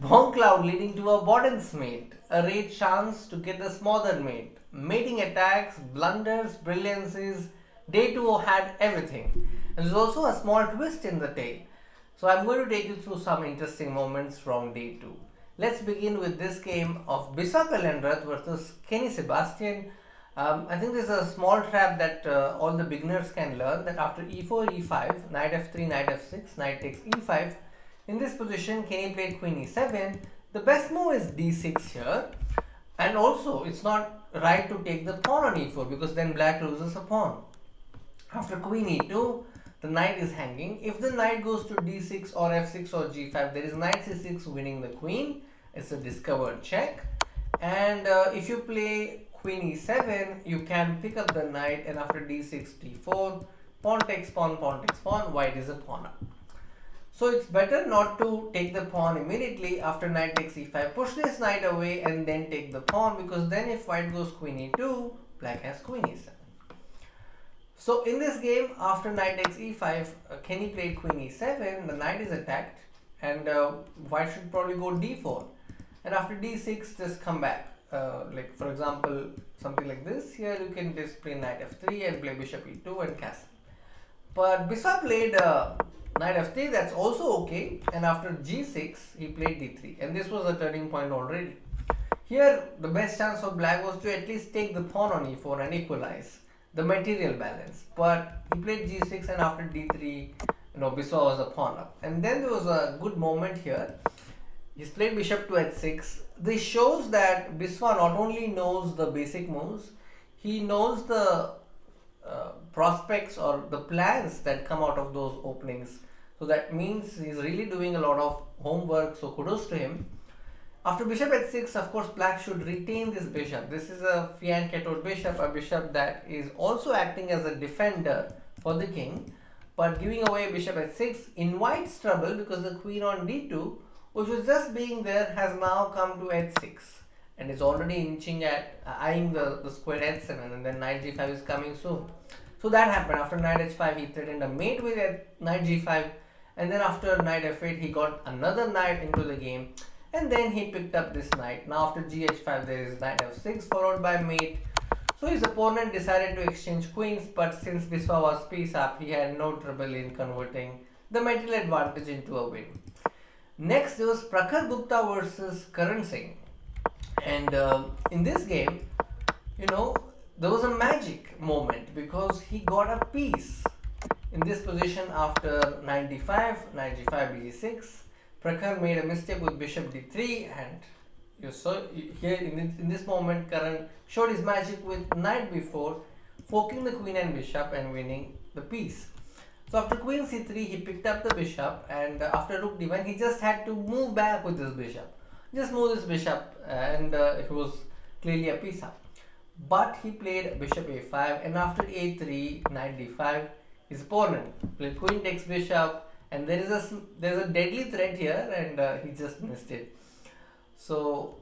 Bong cloud leading to Abordance Mate, a rare chance to get the Smothered Mate. Mating attacks, blunders, brilliances. Day 2 had everything. And there's also a small twist in the tale. So I'm going to take you through some interesting moments from day 2. Let's begin with this game of Bisa Kalendrath versus Kenny Sebastian. I think this is a small trap that all the beginners can learn, that after e4, e5, knight f3, knight f6, knight takes e5. In this position, Kenny played queen e7. The best move is d6 here. And also, it's not right to take the pawn on e4 because then black loses a pawn. After queen e2, the knight is hanging. If the knight goes to d6 or f6 or g5, there is knight c6 winning the queen. It's a discovered check. And if you play queen e7, you can pick up the knight, and after d6, d4, pawn takes pawn, white is a pawn up. So it's better not to take the pawn immediately after knight takes e5. Push this knight away and then take the pawn, because then if white goes queen e2, black has queen e7. So in this game, after knight takes e5, Kenny played queen e7, the knight is attacked, and white should probably go d4. And after d6, just come back. Like for example, something like this. Here you can just play knight f3 and play bishop e2 and castle. But Bisa played knight f3, that's also okay. And after g6, he played d3. And this was a turning point already. Here, the best chance for black was to at least take the pawn on e4 and equalize the material balance. But he played g6, and after d3, Bisa was a pawn up. And then there was a good moment here. He's played bishop to h6. This shows that Biswa not only knows the basic moves, he knows the prospects or the plans that come out of those openings. So that means he's really doing a lot of homework, so kudos to him. After bishop h6, of course, black should retain this bishop. This is a fianchettoed bishop, a bishop that is also acting as a defender for the king. But giving away bishop h6 invites trouble, because the queen on d2, which was just being there, has now come to h6 and is already inching at eyeing the square h7, and then knight g5 is coming soon. So that happened. After knight h5, he threatened a mate with knight g5, and then after knight f8, he got another knight into the game, and then he picked up this knight. Now after gh5, there is knight f6 followed by mate. So his opponent decided to exchange queens, but since Biswa was piece up, he had no trouble in converting the material advantage into a win. Next, there was Prakar Gupta versus Karan Singh. And in this game, there was a magic moment, because he got a piece in this position after knight d5, knight g5, bg6. Prakar made a mistake with bishop d3, and you saw here in this moment, Karan showed his magic with knight b4, forking the queen and bishop and winning the piece. So after queen c3, he picked up the bishop, and after rook d1, he just had to move back with this bishop. Just move this bishop, and it was clearly a piece up. But he played bishop a5, and after a3, knight d5, his opponent played queen takes bishop, and there's a deadly threat here, and he just missed it. So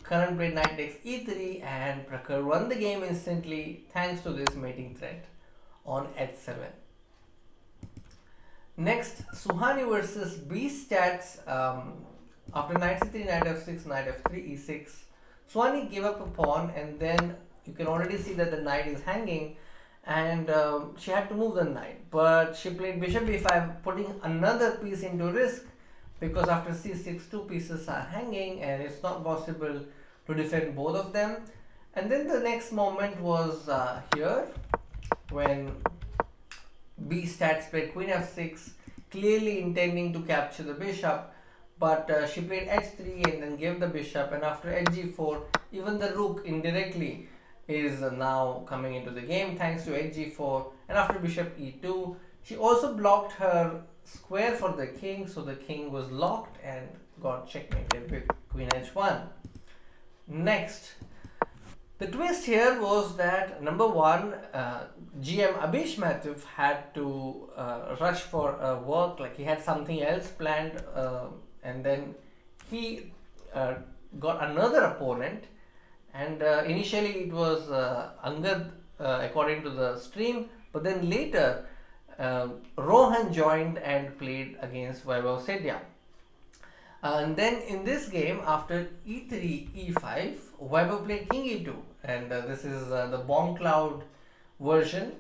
Karan played knight takes e3, and Prakar won the game instantly thanks to this mating threat on h7. Next, Suhani versus B stats. After knight c3, knight f6, knight f3, e6, Suhani gave up a pawn, and then you can already see that the knight is hanging, and she had to move the knight. But she played bishop b5, putting another piece into risk, because after c6, two pieces are hanging, and it's not possible to defend both of them. And then the next moment was here, when B stats played queen f6, clearly intending to capture the bishop, but she played h3 and then gave the bishop, and after hg4, even the rook indirectly is now coming into the game thanks to hg4, and after bishop e2, she also blocked her square for the king, so the king was locked and got checkmated with queen h1. Next, the twist here was that number one, GM Abhish Mathew had to rush for work, like he had something else planned, and then he got another opponent, and initially it was Angad according to the stream, but then later Rohan joined and played against Vaibhav Sedya. And then in this game, after e3, e5, Weber played king e2, and this is the Bong cloud version.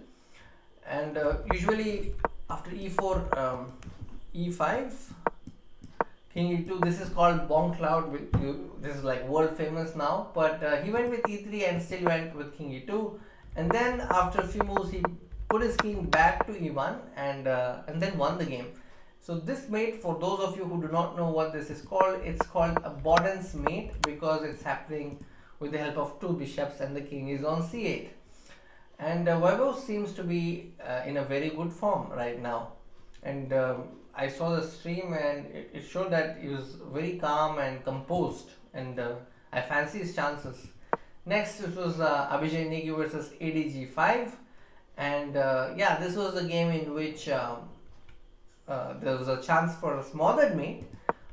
And usually after e4, e5, king e2, this is called Bong cloud. This is like world famous now, but he went with e3 and still went with king e2. And then after a few moves, he put his king back to e1 and then won the game. So this mate, for those of you who do not know what this is called, it's called Abordance Mate because it's happening with the help of two bishops and the king is on c8. And Weber seems to be in a very good form right now. And I saw the stream and it showed that he was very calm and composed, and I fancy his chances. Next, this was Abhijay Negi versus ADG5, and yeah, this was a game in which there was a chance for a smothered mate.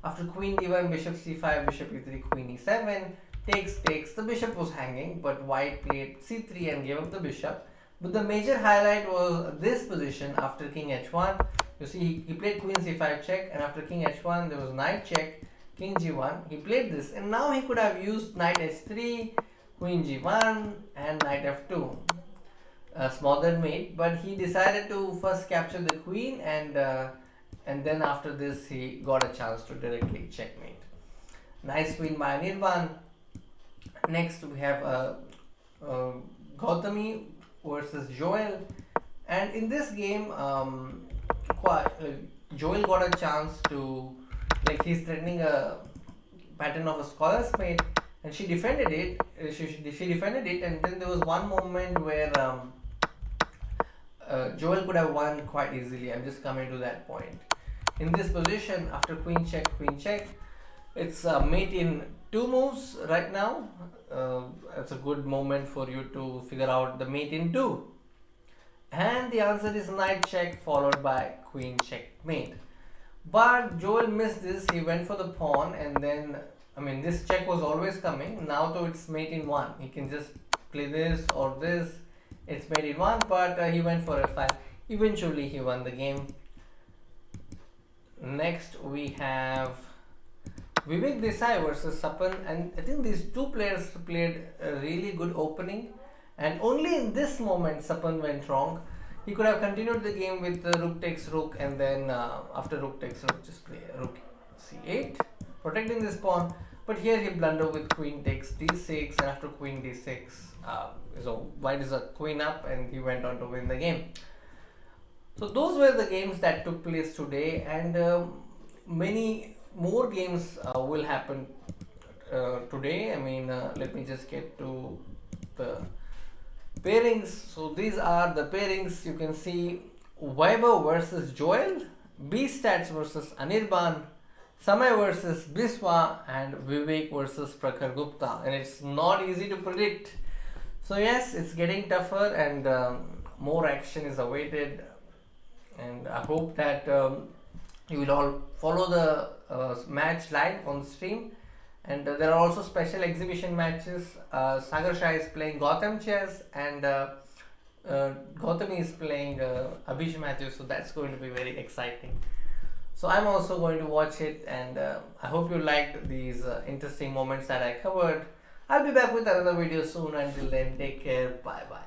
After queen d1, bishop c5, bishop e3, queen e7, takes. The bishop was hanging, but white played c3 and gave up the bishop. But the major highlight was this position after king h1. You see, he played queen c5 check, and after king h1, there was knight check, king g1. He played this, and now he could have used knight h3, queen g1, and knight f2. A smothered mate, but he decided to first capture the queen, and then after this he got a chance to directly checkmate. Nice win by Niranjan. Next we have Gothami versus Joel, and in this game Joel got a chance to, like, he's threatening a pattern of a scholar's mate, and she defended it. She defended it, and then there was one moment where Joel could have won quite easily. I'm just coming to that point. In this position, after queen check, it's mate in 2 moves right now. It's a good moment for you to figure out the mate in 2. And the answer is knight check followed by queen checkmate. But Joel missed this. He went for the pawn, and then, I mean, this check was always coming. Now though it's mate in 1. He can just play this or this. It's mate in 1, but he went for f5. Eventually he won the game. Next we have Vivek Desai versus Sapan, and I think these two players played a really good opening, and only in this moment Sapan went wrong. He could have continued the game with rook takes rook, and then after rook takes rook just play rook c8, protecting this pawn. But here he blundered with queen takes d6, and after queen d6, so white is a queen up, and he went on to win the game. So those were the games that took place today, and many more games will happen today. I mean, let me just get to the pairings. So these are the pairings. You can see Weber versus Joel, B-Stats versus Anirban, Samay versus Biswa, and Vivek versus Prakar Gupta. And it's not easy to predict. So yes, it's getting tougher, and more action is awaited. And I hope that you will all follow the match live on the stream. And there are also special exhibition matches. Sagar Shah is playing Gotham chess, and Gothami is playing Abhish matches. So that's going to be very exciting. So I'm also going to watch it, and I hope you liked these interesting moments that I covered. I'll be back with another video soon. Until then, take care. Bye bye.